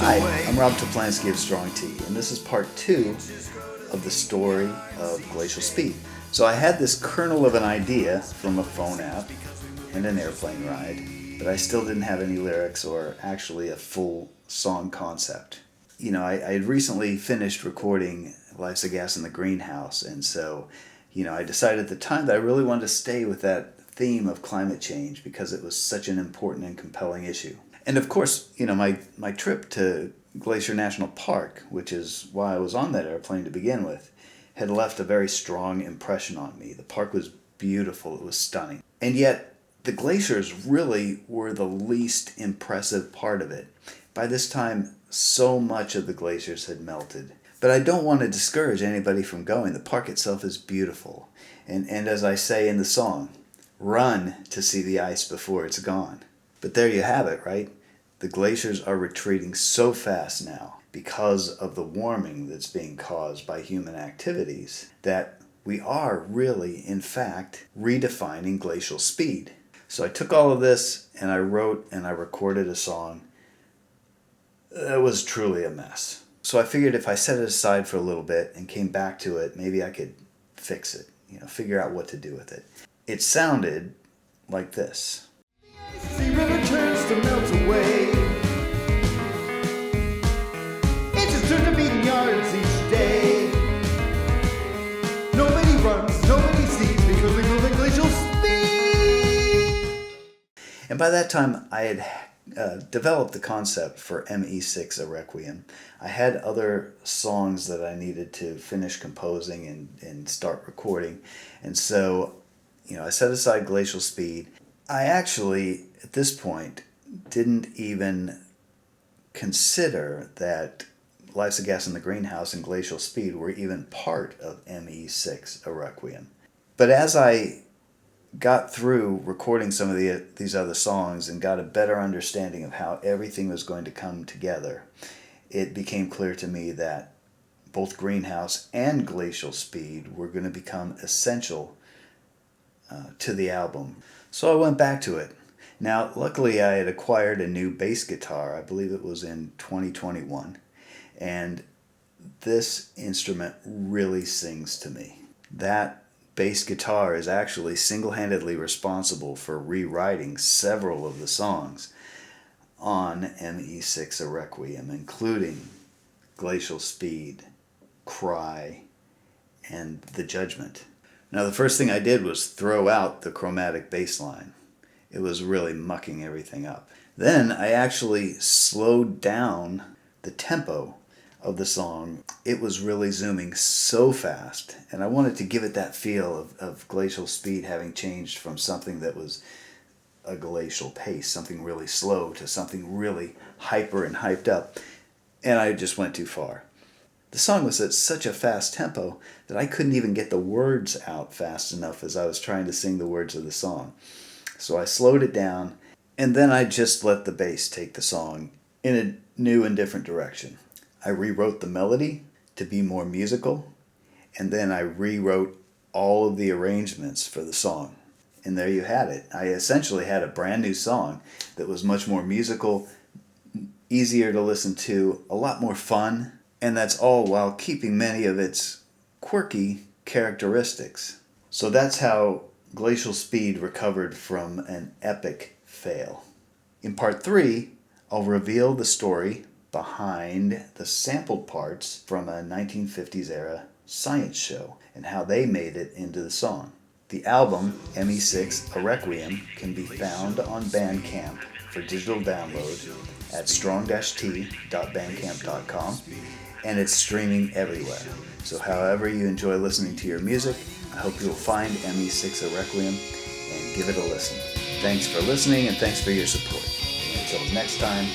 Hi, I'm Rob Toplansky of Strong Tea, and this is part 2 of the story of Glacial Speed. So I had this kernel of an idea from a phone app and an airplane ride, but I still didn't have any lyrics or actually a full song concept. I had recently finished recording Life's a Gas in the Greenhouse, and so, I decided at the time that I really wanted to stay with that theme of climate change because it was such an important and compelling issue. And of course, my trip to Glacier National Park, which is why I was on that airplane to begin with, had left a very strong impression on me. The park was beautiful, it was stunning. And yet, the glaciers really were the least impressive part of it. By this time, so much of the glaciers had melted. But I don't want to discourage anybody from going. The park itself is beautiful. And as I say in the song, run to see the ice before it's gone. But there you have it, right? The glaciers are retreating so fast now because of the warming that's being caused by human activities that we are really, in fact, redefining glacial speed. So I took all of this and I wrote and I recorded a song that was truly a mess. So I figured if I set it aside for a little bit and came back to it, maybe I could fix it, figure out what to do with it. It sounded like this. The river turns to melt away. Inches turn to beating yards each day. Nobody runs, nobody sees because we move at glacial speed. And by that time, I had developed the concept for ME6, a requiem. I had other songs that I needed to finish composing and start recording. And so, I set aside Glacial Speed. I actually, at this point, didn't even consider that Life's a Gas in the Greenhouse and Glacial Speed were even part of ME6, a requiem. But as I got through recording some of these other songs and got a better understanding of how everything was going to come together, it became clear to me that both Greenhouse and Glacial Speed were going to become essential to the album. So I went back to it. Now, luckily I had acquired a new bass guitar. I believe it was in 2021. And this instrument really sings to me. That bass guitar is actually single-handedly responsible for rewriting several of the songs on ME6 A Requiem, including Glacial Speed, Cry, and The Judgment. Now, the first thing I did was throw out the chromatic bass line. It was really mucking everything up. Then I actually slowed down the tempo of the song. It was really zooming so fast, and I wanted to give it that feel of Glacial Speed having changed from something that was a glacial pace, something really slow, to something really hyper and hyped up, and I just went too far. The song was at such a fast tempo that I couldn't even get the words out fast enough as I was trying to sing the words of the song. So I slowed it down, and then I just let the bass take the song in a new and different direction. I rewrote the melody to be more musical, and then I rewrote all of the arrangements for the song. And there you had it. I essentially had a brand new song that was much more musical, easier to listen to, a lot more fun, and that's all while keeping many of its quirky characteristics. So that's how Glacial Speed recovered from an epic fail. In part 3, I'll reveal the story behind the sampled parts from a 1950s era science show and how they made it into the song. The album, ME6 A Requiem, can be found on Bandcamp for digital download at strong-t.bandcamp.com, and it's streaming everywhere. So however you enjoy listening to your music, I hope you'll find ME6 A Requiem and give it a listen. Thanks for listening and thanks for your support. Until next time,